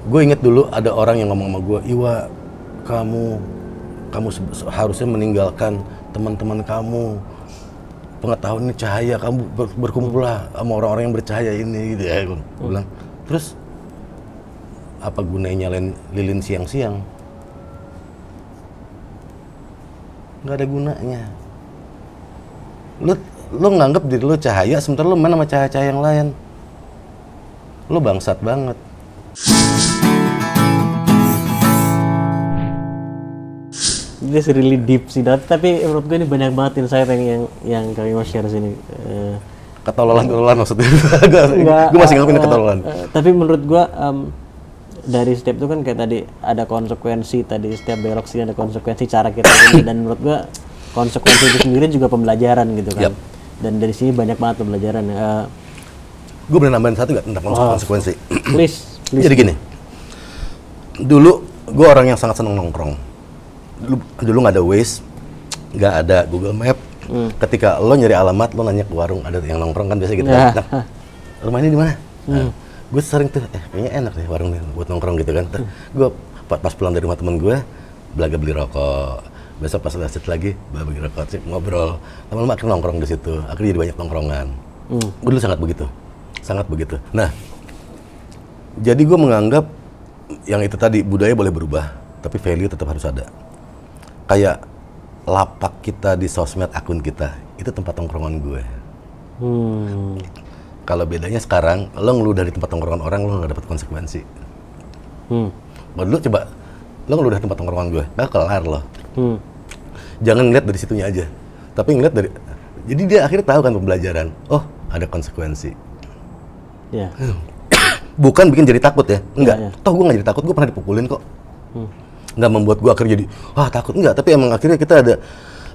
Gue inget dulu ada orang yang ngomong sama gue, Iwa, kamu harusnya meninggalkan teman-teman kamu. Pengetahuan ini cahaya, kamu berkumpullah sama orang-orang yang bercahaya ini, gitu ya. Gue bilang, terus apa gunanya nyalain lilin siang-siang? Nggak ada gunanya. Lu nganggep diri lu cahaya, sementara lu main sama cahaya-cahaya yang lain. Lu bangsat banget. This really deep sih, tapi menurut gue ini banyak banget insight yang kami mau share sini. Ketololan maksudnya. Gue masih ngelakuin ketololan. Tapi menurut gue dari step itu kan kayak tadi ada konsekuensi, tadi setiap belok sini ada konsekuensi cara kita ini, dan menurut gue konsekuensi itu sendiri juga pembelajaran gitu kan. Yep. Dan dari sini banyak banget pembelajaran. Gue boleh nambahin satu nggak tentang konsekuensi? Please. Jadi gini, dulu gue orang yang sangat seneng nongkrong. Dulu nggak ada Waze, nggak ada Google Map. Ketika lo nyari alamat, lo nanya ke warung ada yang nongkrong kan biasa gitu. Nah, rumah ini di mana? Gue sering tuh, kayaknya enak nih warung nih buat nongkrong gitu kan. Gue pas pulang dari rumah temen gue, belaga beli rokok. Besok pas lanjut lagi, beli rokok, ngobrol. Lama-lama akhirnya nongkrong di situ. Akhirnya jadi banyak nongkrongan. Gue dulu sangat begitu. Nah, jadi gue menganggap yang itu tadi, budaya boleh berubah, tapi value tetap harus ada. Kayak lapak kita di sosmed, akun kita, itu tempat nongkrongan gue. Kalau bedanya sekarang, lo ngeluh dari tempat nongkrongan orang, lo nggak dapat konsekuensi. Kalau dulu coba, lo ngeluh dari tempat nongkrongan gue, nggak kelar lo. Jangan ngeliat dari situnya aja, tapi ngeliat dari, jadi dia akhirnya tahu kan pembelajaran. Oh, ada konsekuensi. Bukan bikin jadi takut ya, enggak. Toh gue nggak jadi takut, gue pernah dipukulin kok. Nggak membuat gue akhirnya jadi, takut, enggak. Tapi emang akhirnya kita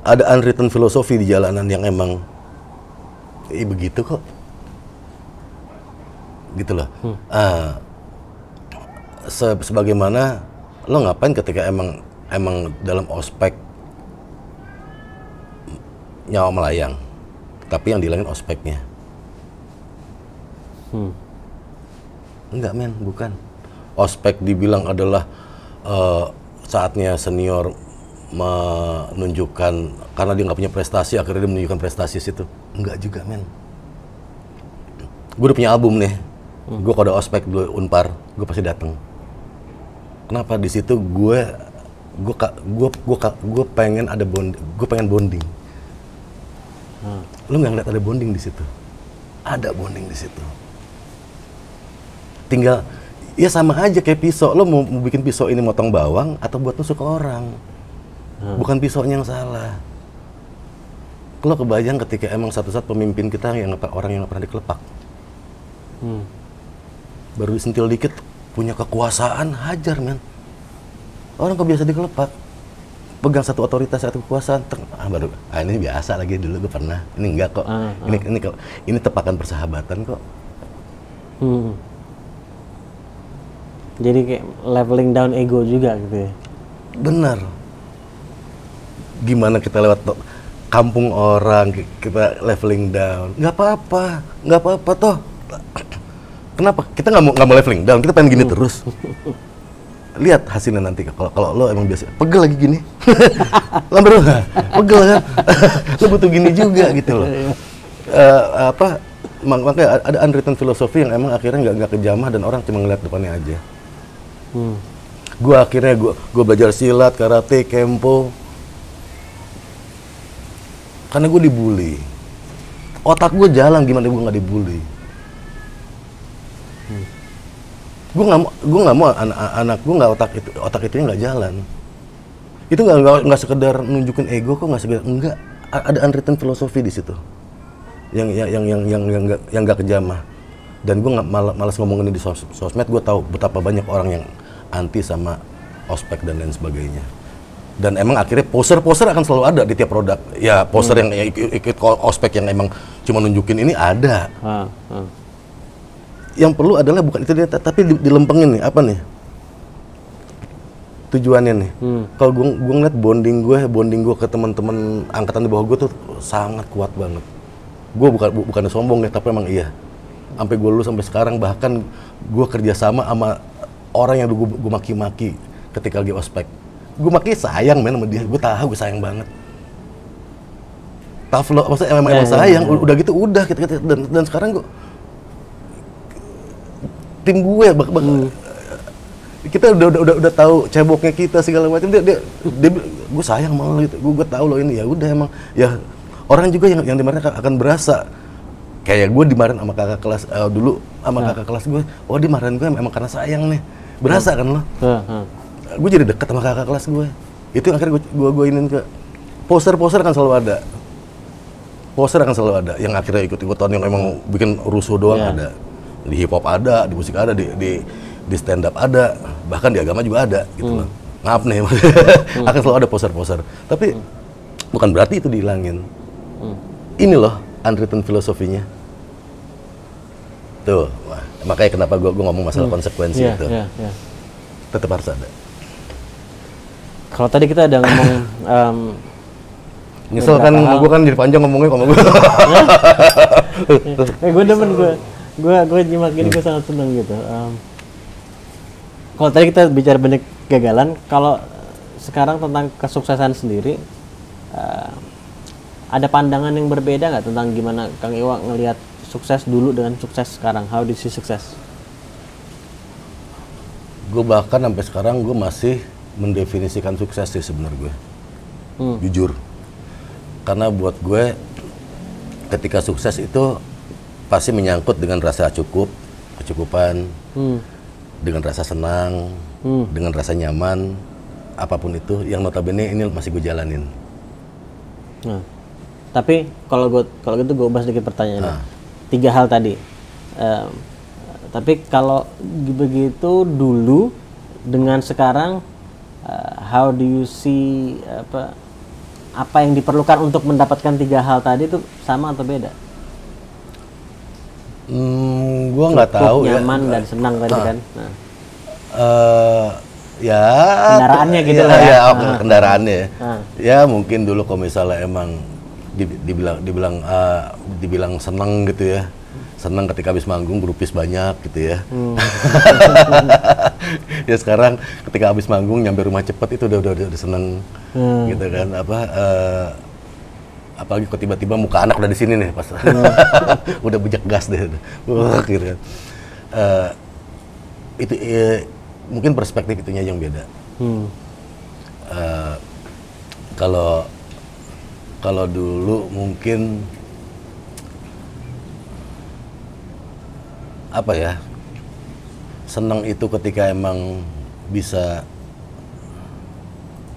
ada unwritten filosofi di jalanan yang emang, begitu kok. Gitu loh. Sebagaimana lo ngapain ketika emang dalam ospek nyawa melayang, tapi yang dihilangin ospeknya. Enggak men, bukan. Ospek dibilang adalah saatnya senior menunjukkan, karena dia nggak punya prestasi, akhirnya dia menunjukkan prestasi situ. Enggak juga men. Gue udah punya album nih. Gue kalau ada ospek gue Unpar, gue pasti datang. Kenapa? Di situ gue pengen ada bonding, gue pengen bonding. Lu nggak ngeliat ada bonding di situ? Ada bonding di situ. Tinggal, ya sama aja kayak pisau. Lo mau bikin pisau ini motong bawang atau buat nusuk ke orang? Bukan pisaunya yang salah. Lo kebayang ketika emang satu saat pemimpin kita orang yang nggak pernah dikelepak. Baru disentil dikit punya kekuasaan, hajar men. Orang kok biasa dikelepak, pegang satu otoritas, satu kekuasaan, baru ini biasa lagi, dulu gue pernah, ini enggak kok. Ini tepakan persahabatan kok. Jadi kayak leveling down ego juga gitu ya. Bener. Gimana kita lewat kampung orang, kita leveling down, nggak apa-apa toh. Kenapa? Kita nggak mau leveling down, kita pengen gini terus. Lihat hasilnya nanti, kalau lo emang biasa, pegel lagi gini. Lamber pegel kan? Lo butuh gini juga gitu loh. Makanya ada unwritten filosofi yang emang akhirnya nggak kejamah dan orang cuma ngeliat depannya aja. Gue akhirnya gue belajar silat, karate, kempo, karena gue dibully. Otak gue jalan, gimana gue nggak dibully? Gue nggak mau anak gue nggak otak itunya nggak jalan. Itu nggak sekedar nunjukin ego kok, nggak sekedar, enggak, ada unwritten filosofi di situ yang nggak kejamah. Dan gue nggak malas ngomongin di sosmed. Gue tahu betapa banyak orang yang anti sama ospek dan lain sebagainya. Dan emang akhirnya poster akan selalu ada di tiap produk. Ya poster yang ikut ospek yang emang cuma nunjukin ini ada. Yang perlu adalah bukan itu dia, tapi dilempengin nih, apa nih tujuannya nih. Kalau gue ngeliat bonding gue ke teman-teman angkatan di bawah gue tuh sangat kuat banget. Gue bukan sombong ya, tapi emang iya. Sampai gue lulus sampai sekarang, bahkan gue kerjasama sama orang yang gue maki-maki ketika lagi ospek. Gue maki sayang men sama dia, gue tahu gue sayang banget. Tough love, maksudnya emang sayang, udah gitu udah gitu. Dan sekarang gue tim gue kita udah tahu ceboknya kita segala macam, dia gue sayang sama lo gitu, gue tahu lo ini, ya udah emang ya orang juga yang dimarahin akan berasa. Kayak gue dimarahin sama kakak kelas dulu sama kakak kelas gue, oh dimarahin gue emang karena sayang nih, berasa kan lo. Gue jadi dekat sama kakak kelas gue, itu yang akhirnya gue inin ke poster akan selalu ada, yang akhirnya ikut-ikutan yang emang bikin rusuh doang ada, di hip hop ada, di musik ada, di stand up ada, bahkan di agama juga ada gitu loh. Maaf nih, akan selalu ada poster. Tapi bukan berarti itu dihilangin. Ini loh unwritten filosofinya. Tuh, makanya kenapa gue ngomong masalah konsekuensi itu. Tetap harus ada. Kalau tadi kita ada ngomong nyesel kan, gue kan jadi panjang ngomongnya sama gue. Gue demen, gue nyimak gini, gue sangat seneng gitu. Kalau tadi kita bicara banyak kegagalan, kalau sekarang tentang kesuksesan sendiri, ada pandangan yang berbeda nggak tentang gimana Kang Iwa ngelihat sukses dulu dengan sukses sekarang? How do you see sukses? Gue bahkan sampai sekarang gue masih mendefinisikan sukses sih sebenarnya gue. Jujur. Karena buat gue ketika sukses itu pasti menyangkut dengan rasa kecukupan, dengan rasa senang, dengan rasa nyaman, apapun itu yang notabene ini masih gue jalanin. Nah, tapi kalau gitu gue bahas sedikit pertanyaan. 3 hal tadi. Tapi kalau begitu dulu dengan sekarang, how do you see apa yang diperlukan untuk mendapatkan 3 hal tadi itu sama atau beda? Gua nggak tahu ya. Nyaman dan senang tadi kan. Nah. Ya kendaraannya gitu lah. Ya, kendaraannya. Ya mungkin dulu kalau misalnya emang dibilang seneng gitu ya. Seneng ketika habis manggung grupis banyak gitu ya. Ya sekarang ketika habis manggung nyampe rumah cepet itu udah seneng gitu kan. Apalagi kok tiba-tiba muka anak udah di sini nih pas udah bejek gas deh gitu kan. Itu mungkin perspektif itunya yang beda. Kalau dulu mungkin apa ya, senang itu ketika emang bisa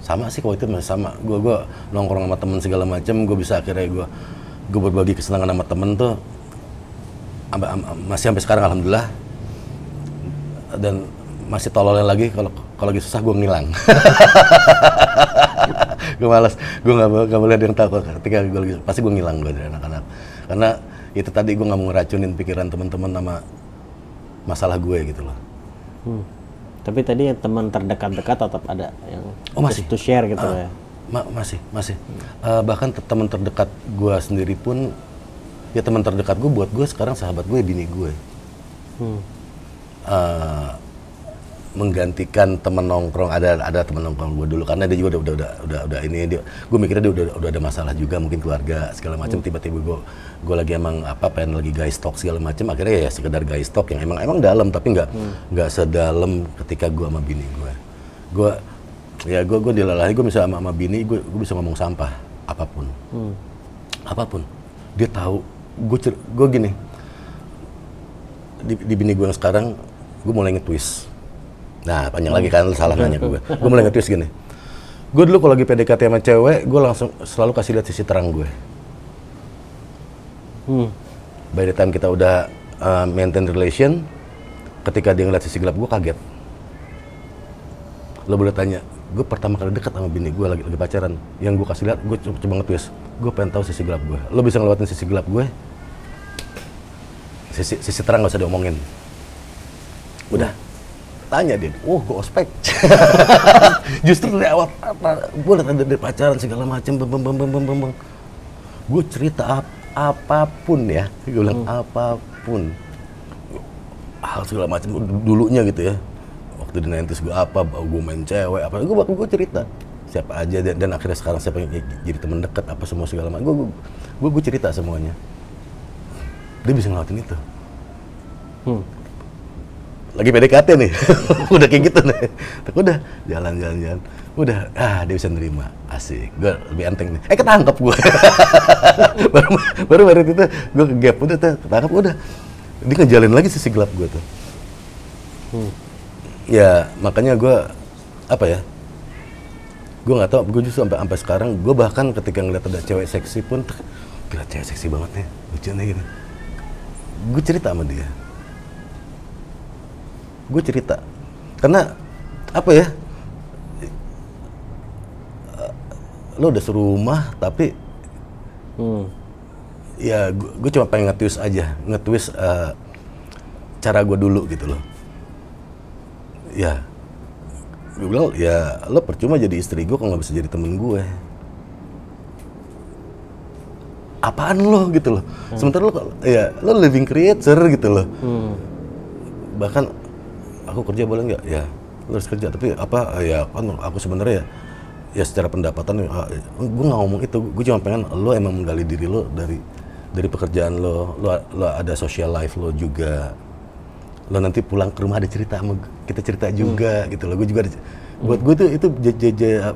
sama sih, kalau itu masih sama. Gue nongkrong sama temen segala macam, gue bisa akhirnya gue berbagi kesenangan sama temen tuh masih sampai sekarang alhamdulillah. Dan masih tololnya lagi kalau lagi susah gue ngilang. Gue malas, gue nggak boleh ada yang tahu ketika gue lagi, pasti gue ngilang gue dari anak-anak. Karena itu tadi gue nggak mau ngeracunin pikiran teman-teman sama masalah gue gitu loh. Tapi tadi yang teman terdekat-dekat tetap ada yang masih to share gitu ya? Masih. Bahkan teman terdekat gue sendiri pun, ya teman terdekat gue buat gue sekarang sahabat gue, bini gue. Menggantikan teman nongkrong, ada teman nongkrong gue dulu karena dia juga udah ini, gue mikirnya dia udah ada masalah juga, mungkin keluarga segala macam. Tiba-tiba gue lagi emang pengen lagi guys talk segala macam, akhirnya ya sekedar guys talk yang emang dalam, tapi nggak sedalam ketika gue sama bini gue dilalahi. Gue bisa sama bini gue bisa ngomong sampah apapun dia tahu. Gue gini, di bini gue yang sekarang gue mulai nge-twist. Nah, panjang lagi kan, salah nanya gue mulai nge-twist gini. Gue dulu kalau lagi PDKT sama cewek, gue langsung selalu kasih lihat sisi terang gue. By the time kita udah maintain relation, ketika dia ngeliat sisi gelap gue, kaget. Lo boleh tanya, gue pertama kali dekat sama bini gue lagi pacaran, yang gue kasih lihat, gue coba nge-twist. Gue pengen tahu sisi gelap gue. Lo bisa ngelewatin sisi gelap gue, sisi terang gak usah diomongin. Udah. Tanya dia, gue ospek. Justru dari awal gue liat ada pacaran segala macam, gue cerita apapun ya, gue bilang apapun, hal segala macam dulunya gitu ya. waktu di 90s gue apa, gue main cewek apa, gue cerita siapa aja dan akhirnya sekarang siapa yang jadi teman dekat apa semua segala macam, gue cerita semuanya. Dia bisa ngelakuin itu. Lagi PDKT nih, udah kayak gitu nih, udah jalan, udah dia bisa nerima, asik, gue lebih enteng nih, ketangkep gue. baru itu gue ke gap, udah ketangkep, udah dia ngejalin lagi sisi gelap gue tuh. Ya makanya gue apa ya, gue nggak tahu, gue justru sampai sekarang gue bahkan ketika ngeliat ada cewek seksi pun, gila cewek seksi banget nih, lucu nih gitu, gue cerita sama dia. Gue cerita, karena apa ya, lo udah serumah tapi ya gue cuma pengen nge-twist aja, cara gue dulu gitu loh. Ya, gue bilang ya lo percuma jadi istri gue kalau nggak bisa jadi temen gue. Apaan lo gitu loh, sementara lo living creature gitu loh. Bahkan aku kerja boleh nggak? Ya, lo harus kerja. Tapi apa? Ya kan aku sebenarnya ya secara pendapatan, gue nggak ngomong itu. Gue cuma pengen lo emang menggali diri lo dari pekerjaan lo ada social life lo juga. Lo nanti pulang ke rumah ada cerita sama kita cerita juga gitu loh. Gue juga buat gue itu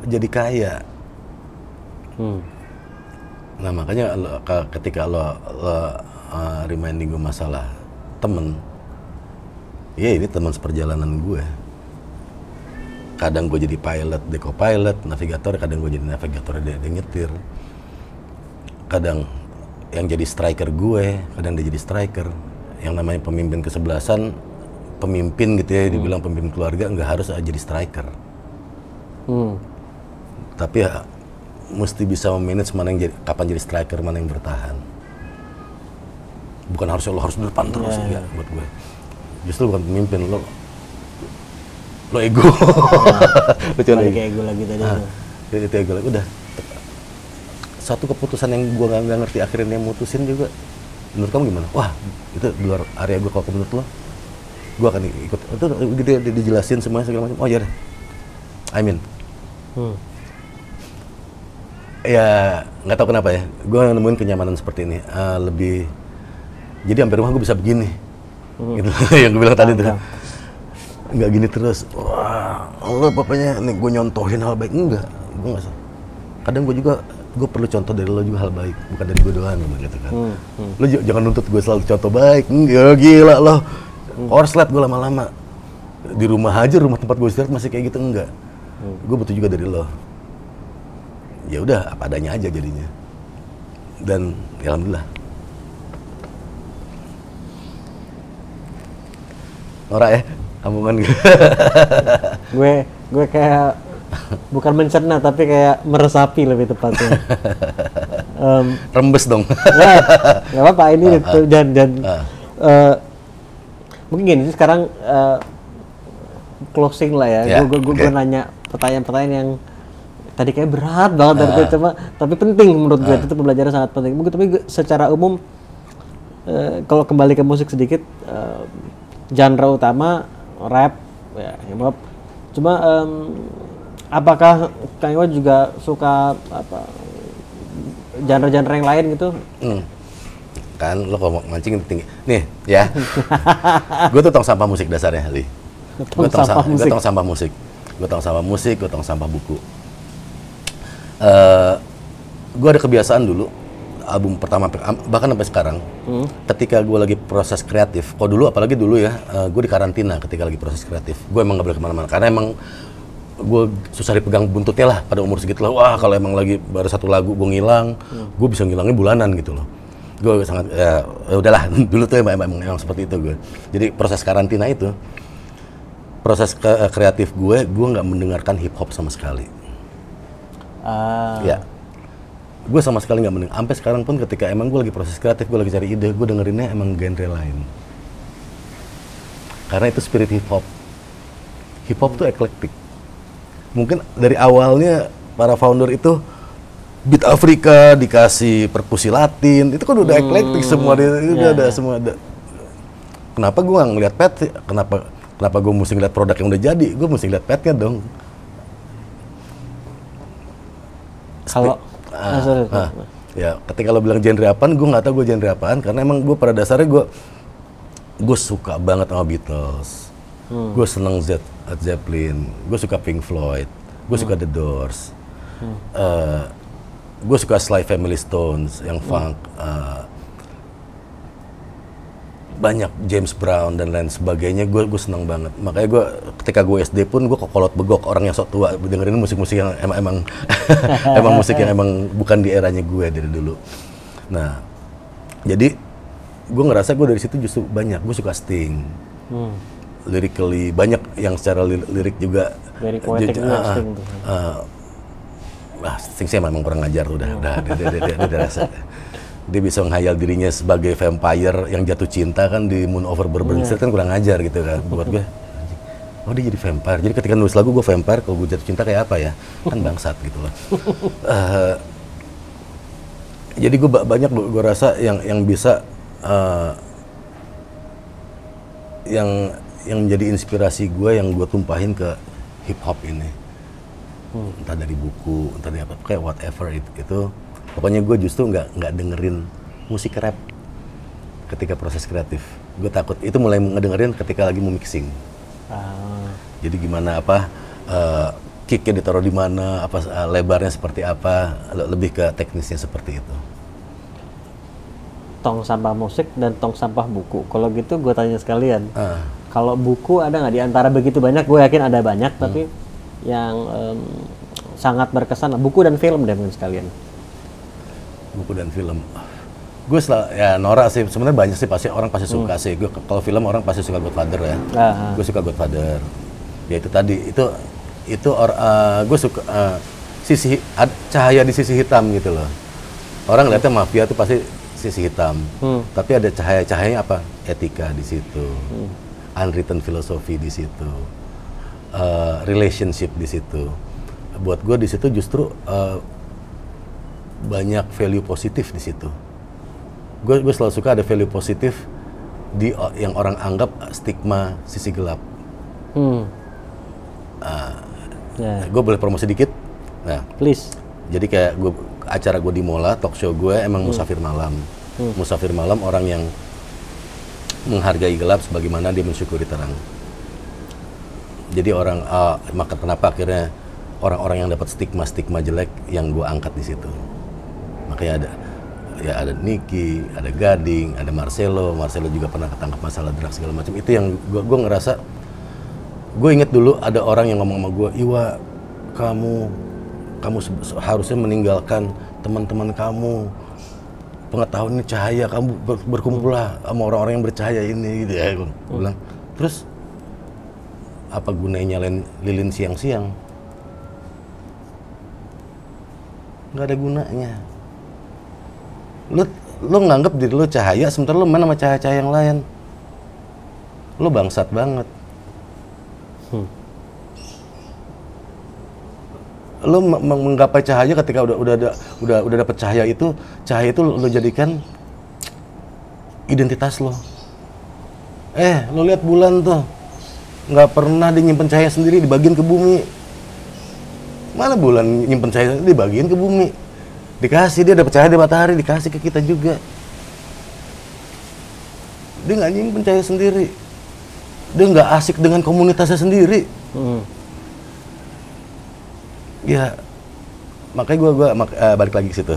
jadi kaya. Nah makanya ketika lo reminding gue masalah temen. Iya ini teman seperjalanan gue. Kadang gue jadi pilot, dia co-pilot, navigator, kadang gue jadi navigator, dia nyetir. Kadang yang jadi striker gue, kadang dia jadi striker. Yang namanya pemimpin kesebelasan, pemimpin gitu ya, dibilang pemimpin keluarga, nggak harus jadi striker. Tapi ya mesti bisa memanage mana yang kapan jadi striker, mana yang bertahan. Bukan harus lo harus di depan terus, enggak buat gue. Justru bukan pemimpin, lo ego. Lo cuma ego lagi tadi. Itu ego lagi. Udah satu keputusan yang gue nggak ngerti akhirnya mutusin juga. Menurut kamu gimana? Wah itu di luar area gue, kalau menurut lo gue akan ikut. Itu gitu dijelasin semuanya segala macam. Oh ya deh, I mean. Ya nggak tahu kenapa ya, gue nemuin kenyamanan seperti ini. Lebih jadi hampir rumah gue bisa begini. Gitu. Yang gue bilang tadi tuh nggak gini terus, wah lo bapaknya nih gue nyontohin hal baik, enggak, gue nggak salah. Kadang gue perlu contoh dari lo juga hal baik, bukan dari gue doang gitu kan. Lo jangan nuntut gue selalu contoh baik, enggak, gila lo korslet gue lama-lama di rumah aja, rumah tempat gue istirahat masih kayak gitu, enggak. Gue butuh juga dari lo. Ya udah apa adanya aja jadinya, dan ya alhamdulillah. Norak ya, sambungan gue. gue kayak bukan mencerna tapi kayak meresapi lebih tepatnya. Rembes dong. Nggak apa-apa ini dan mungkin gini sekarang closing lah ya. Gue nanya pertanyaan-pertanyaan yang tadi kayak berat banget dari gue, tapi penting menurut gue. Itu pembelajaran sangat penting. Mungkin tapi secara umum kalau kembali ke musik sedikit. Genre utama rap, ya hip hop. Cuma apakah Kang Iwan juga suka apa genre-genre yang lain gitu? Kan lo kalau mau mancing tinggi. Nih ya, gue tuh tong sampah musik dasarnya, Li. Gue tong sampah musik. Gue tong sampah buku. Gue ada kebiasaan dulu. Album pertama bahkan sampai sekarang, ketika gue lagi proses kreatif, kok dulu apalagi dulu ya, gue di karantina ketika lagi proses kreatif, gue emang gak boleh kemana-mana karena emang gue susah dipegang buntutnya lah pada umur segitu lah. Wah kalau emang lagi baru satu lagu gue ngilang, gue bisa ngilangnya bulanan gitu loh. Gue sangat ya udahlah dulu tuh emang seperti itu gue. Jadi proses karantina itu, proses kreatif gue nggak mendengarkan hip hop sama sekali. Ya. Gue sama sekali nggak mendengar. Sampai sekarang pun ketika emang gue lagi proses kreatif, gue lagi cari ide, gue dengerinnya emang genre lain. Karena itu spirit hip hop. Hip hop tuh eklektik. Mungkin dari awalnya para founder itu beat Afrika dikasih perkusi Latin, itu kan udah eklektik semua, udah ada semua ada. Kenapa gue nggak ngeliat Pat? Kenapa Kenapa gue mesti ngeliat produk yang udah jadi? Gue mesti ngeliat petnya dong. Kalau ya ketika lo bilang genre apaan, gue nggak tahu gue genre apaan karena emang gue pada dasarnya gue suka banget sama Beatles, gue seneng Led Zeppelin, gue suka Pink Floyd, gue suka The Doors, gue suka Sly Family Stones yang funk, banyak James Brown dan lain sebagainya. Gue seneng banget. Makanya gue ketika gue SD pun gue kolot begok orang yang sok tua dengerin musik-musik yang emang emang musik yang emang bukan di eranya gue dari dulu. Nah, jadi gue ngerasa gue dari situ justru banyak. Gue suka Sting, lyrically banyak yang secara lirik juga. Very poetic juga Sting tuh. Sting sih memang kurang ngajar udah rasa. Dia bisa menghayal dirinya sebagai vampire yang jatuh cinta kan di Moon Over Bourbon Street kan kurang ajar gitu kan buat gue. Oh dia jadi vampire, jadi ketika nulis lagu gue vampire, kalau gue jatuh cinta kayak apa ya? Kan bangsat gitu loh. Jadi gue banyak gue rasa yang bisa yang menjadi inspirasi gue yang gue tumpahin ke hip hop ini. Entah dari buku, entah dari apa, kayak whatever itu. Pokoknya gue justru nggak dengerin musik rap ketika proses kreatif. Gue takut itu mulai ngedengerin ketika lagi mau mixing. Jadi gimana kicknya ditaruh di mana, lebarnya seperti apa, lebih ke teknisnya seperti itu. Tong sampah musik dan tong sampah buku. Kalau gitu gue tanya sekalian. Kalau buku ada nggak di antara begitu banyak? Gue yakin ada banyak, tapi yang sangat berkesan buku dan film deh mungkin sekalian. Buku dan film, gue ya norak sih sebenarnya banyak sih orang pasti suka sih. Gue kalau film orang pasti suka Godfather ya. Gue suka Godfather. Ya itu tadi gue suka cahaya di sisi hitam gitu loh. Orang lihatnya mafia tuh pasti sisi hitam, tapi ada cahayanya apa? Etika di situ, unwritten philosophy di situ, relationship di situ. Buat gue di situ justru banyak value positif di situ. Gue selalu suka ada value positif di yang orang anggap stigma sisi gelap. Gue boleh promosi dikit? Nah, please. Jadi kayak acara gue di Mola, talk show gue emang Musafir Malam. Musafir Malam orang yang menghargai gelap sebagaimana dia mensyukuri terang. Jadi maka kenapa akhirnya orang-orang yang dapat stigma jelek yang gue angkat di situ. Makanya ada Nicky, ada Gading, ada Marcelo juga pernah ketangkap masalah drugs segala macam. Itu yang gue ngerasa, gue inget dulu ada orang yang ngomong sama gue, Iwa, kamu harusnya meninggalkan teman-teman kamu, pengetahuan ini cahaya, kamu berkumpullah sama orang-orang yang bercahaya ini gitu ya. Gue bilang, terus apa gunanya nyalain lilin siang-siang? Nggak ada gunanya. Lo nganggap diri lo cahaya, sementara lo main sama cahaya-cahaya yang lain. Lo bangsat banget. Lo menggapai cahaya ketika udah dapet cahaya itu lo jadikan identitas lo. Lo lihat bulan tuh, nggak pernah dia nyimpen cahaya sendiri, dibagiin ke bumi. Mana bulan nyimpen cahaya dibagiin ke bumi? Dikasih, dia dapat cahaya dari matahari, dikasih ke kita juga. Dia nggak nyimpen cahaya sendiri. Dia nggak asik dengan komunitasnya sendiri. Ya, makanya gue balik lagi ke situ.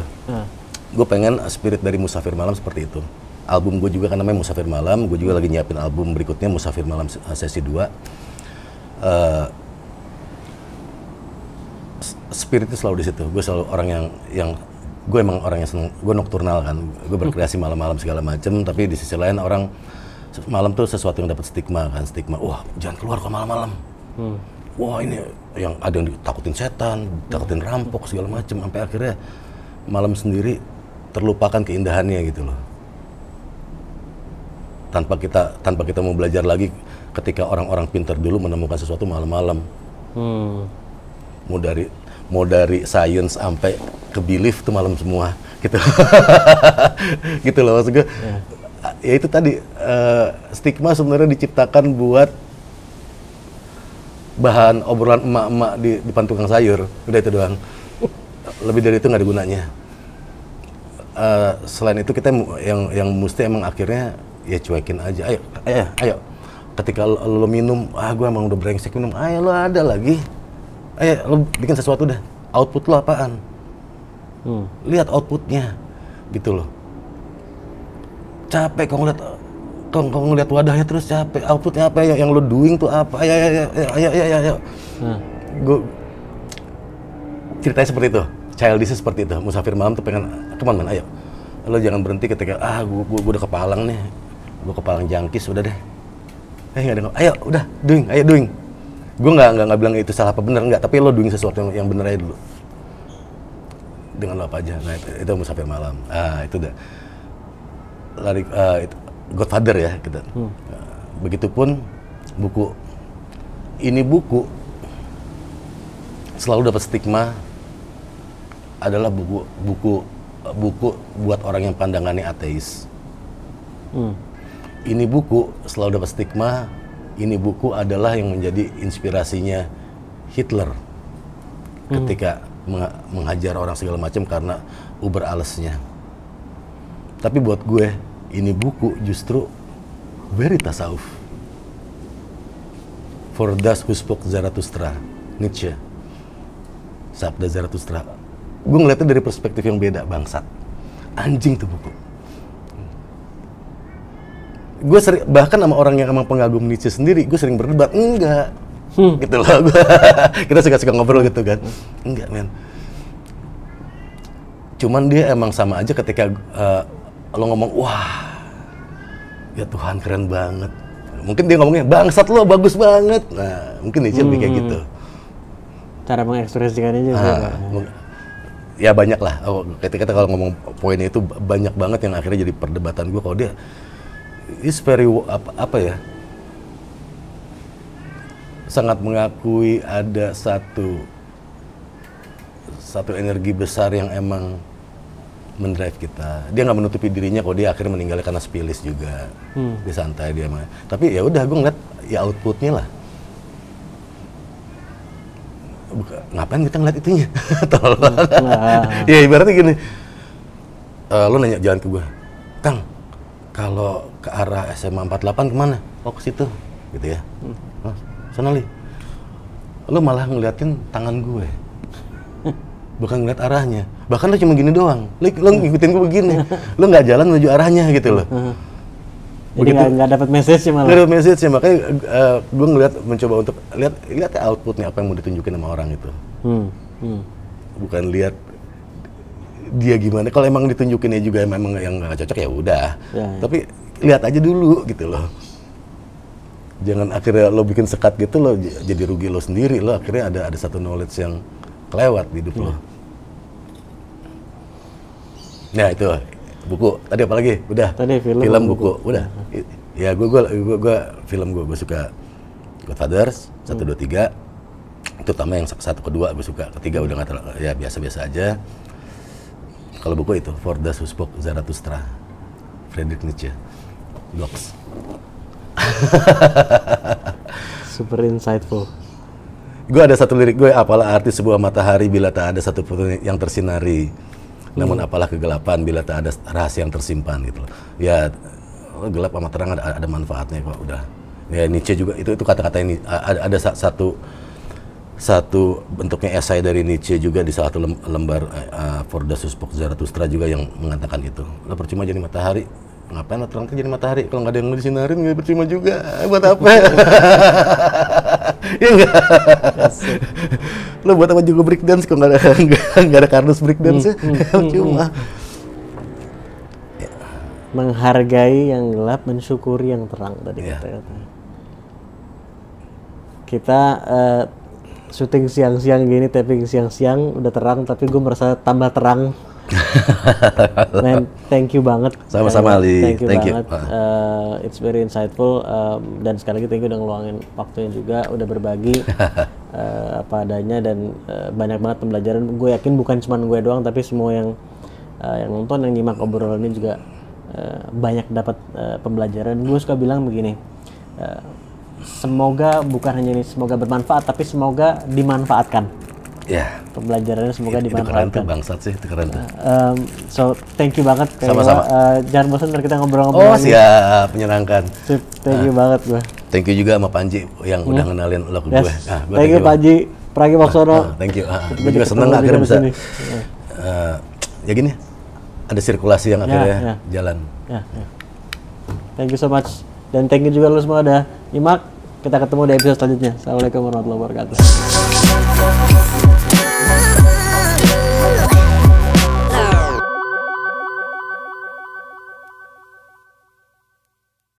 Gue pengen spirit dari Musafir Malam seperti itu. Album gue juga kan namanya Musafir Malam. Gue juga lagi nyiapin album berikutnya Musafir Malam sesi 2. Spiritnya selalu di situ. Gue selalu orang yang gue emang orang yang seneng. Gue nokturnal kan. Gue berkreasi malam-malam segala macem. Tapi di sisi lain orang malam tuh sesuatu yang dapat stigma kan. Stigma, wah jangan keluar kok malam-malam. Wah ini yang ada yang ditakutin setan, takutin rampok segala macem. Sampai akhirnya malam sendiri terlupakan keindahannya gitu loh. Tanpa kita mau belajar lagi ketika orang-orang pintar dulu menemukan sesuatu malam-malam. Mau dari science sampai ke belief tuh malam semua gitu. Gitu loh maksud gue. Ya itu tadi stigma sebenarnya diciptakan buat bahan obrolan emak-emak di depan tukang sayur, udah itu doang. Lebih dari itu nggak ada gunanya. Selain itu kita yang mesti emang akhirnya ya cuekin aja. Ayo. Ketika lo minum, gue emang udah brengsek minum. Ayo lo ada lagi. Ayo lo bikin sesuatu dah. Output lo apaan? Lihat outputnya, gitu loh. Capek kalau ngeliat wadahnya terus capek. Outputnya apa ya? Yang lo doing tuh apa? Ayo. Gue ceritanya seperti itu. Childish seperti itu. Musafir malam tuh pengen, come on man, ayo. Lo jangan berhenti ketika gue udah kepalang nih. Gue kepalang jangkis, udah deh. Ayo udah doing. Gue nggak bilang itu salah apa benar, nggak. Tapi lo doing sesuatu yang bener aja dulu. Dengan lo apa aja. Nah itu Musafir malam. Itu udah lari Godfather ya gitu. Begitupun buku. Ini buku selalu dapat stigma adalah buku buat orang yang pandangannya ateis. Ini buku selalu dapat stigma. Ini buku adalah yang menjadi inspirasinya Hitler ketika menghajar orang segala macam karena uber alesnya. Tapi buat gue, ini buku justru very tasawuf. For those who spoke Zarathustra, Nietzsche, Sabda Zarathustra. Gue ngeliatnya dari perspektif yang beda, bangsat. Anjing tuh buku. Gue sering, bahkan sama orang yang emang pengagum Nietzsche sendiri, gue sering berdebat, enggak. Gitu loh, kita suka-suka ngobrol gitu kan. Enggak, men. Cuman dia emang sama aja ketika lo ngomong, wah, ya Tuhan keren banget. Mungkin dia ngomongnya, bangsat lo bagus banget. Nah, mungkin Nietzsche lebih kayak gitu. Cara mengekspresikannya juga. Ya banyak lah. Ketika kalau ngomong poinnya itu banyak banget yang akhirnya jadi perdebatan gue. Kalau dia is very apa ya? Sangat mengakui ada satu energi besar yang emang mendrive kita. Dia nggak menutupi dirinya kalau dia akhirnya meninggalnya karena spillis juga. Dia santai dia mah. Tapi ya udah gue ngeliat ya outputnya lah. Ngapain kita ngeliat itunya? Ya ibaratnya gini. Lo nanya jalan ke gue, Kang, kalau ke arah SMA 48 kemana? Oh ke situ, gitu ya. Sana li. Lo malah ngeliatin tangan gue. Bukan ngeliat arahnya. Bahkan lo cuma gini doang. Lo ngikutin gue begini. Lo nggak jalan menuju arahnya gitu loh. Jadi nggak dapat message malah. Nggak dapat message ya, makanya gue mencoba untuk lihat outputnya apa yang mau ditunjukin sama orang itu. Bukan lihat dia gimana. Kalau emang ditunjukinnya juga emang yang nggak cocok ya udah. Tapi lihat aja dulu gitu loh. Jangan akhirnya lo bikin sekat gitu lo jadi rugi lo sendiri. Lo akhirnya ada satu knowledge yang kelewat di hidup lo. Nah itu buku. Tadi apa lagi? Udah. Tadi film buku. Udah. Ya gue film gue suka Godfather 1, 2, 3. Terutama yang 1, kedua gue suka. Ketiga udah nggak terlalu, ya biasa-biasa aja. Kalau buku itu For Those Who Spoke Zarathustra, Friedrich Nietzsche. Docs. Super insightful. Gue ada satu lirik gue, apalah arti sebuah matahari bila tak ada satu pun yang tersinari. Namun apalah kegelapan bila tak ada rahasia yang tersimpan gitu loh. Ya gelap sama terang ada manfaatnya kok udah. Ya Nietzsche juga itu kata-kata ini ada satu bentuknya esai dari Nietzsche juga di salah satu lembar For Those Who Spoke Zarathustra juga yang mengatakan itu. Lo percuma jadi matahari. Ngapain lo terang jadi matahari kalau nggak ada yang disinarin nggak percuma juga. Buat apa? Ya enggak. Lo buat apa juga breakdance kalau nggak ada kardus breakdance cuma menghargai yang gelap, mensyukuri yang terang tadi kata-kata. Kita syuting siang-siang gini, taping siang-siang udah terang, tapi gue merasa tambah terang. Man, thank you banget. Sama-sama Ali. Thank you banget. It's very insightful. Dan sekali lagi thank you udah ngeluangin waktunya juga, udah berbagi apa adanya dan banyak banget pembelajaran. Gue yakin bukan cuma gue doang, tapi semua yang nonton, yang nyimak obrolan ini juga banyak dapat pembelajaran. Gue suka bilang begini, semoga bukan hanya ini semoga bermanfaat, tapi semoga dimanfaatkan. Ya. Pembelajarannya semoga Itu keren tuh, dimanfaatkan. bangsat sih, itu keren tuh. So thank you banget. Sama-sama. Jangan bosan ntar kita ngobrol-ngobrol Oh lagi. siap, menyenangkan. Sip, thank you banget gue. Thank you juga sama Panji yang udah ngenalin lo ke gue. Yes. Gua Thank you Panji Pragiwaksono. Thank you. Gue juga seneng akhirnya bisa. Ya gini, ada sirkulasi yang akhirnya jalan. Ya. Thank you so much. Dan thank you juga lu semua udah nyimak. Kita ketemu di episode selanjutnya. Assalamualaikum warahmatullahi wabarakatuh.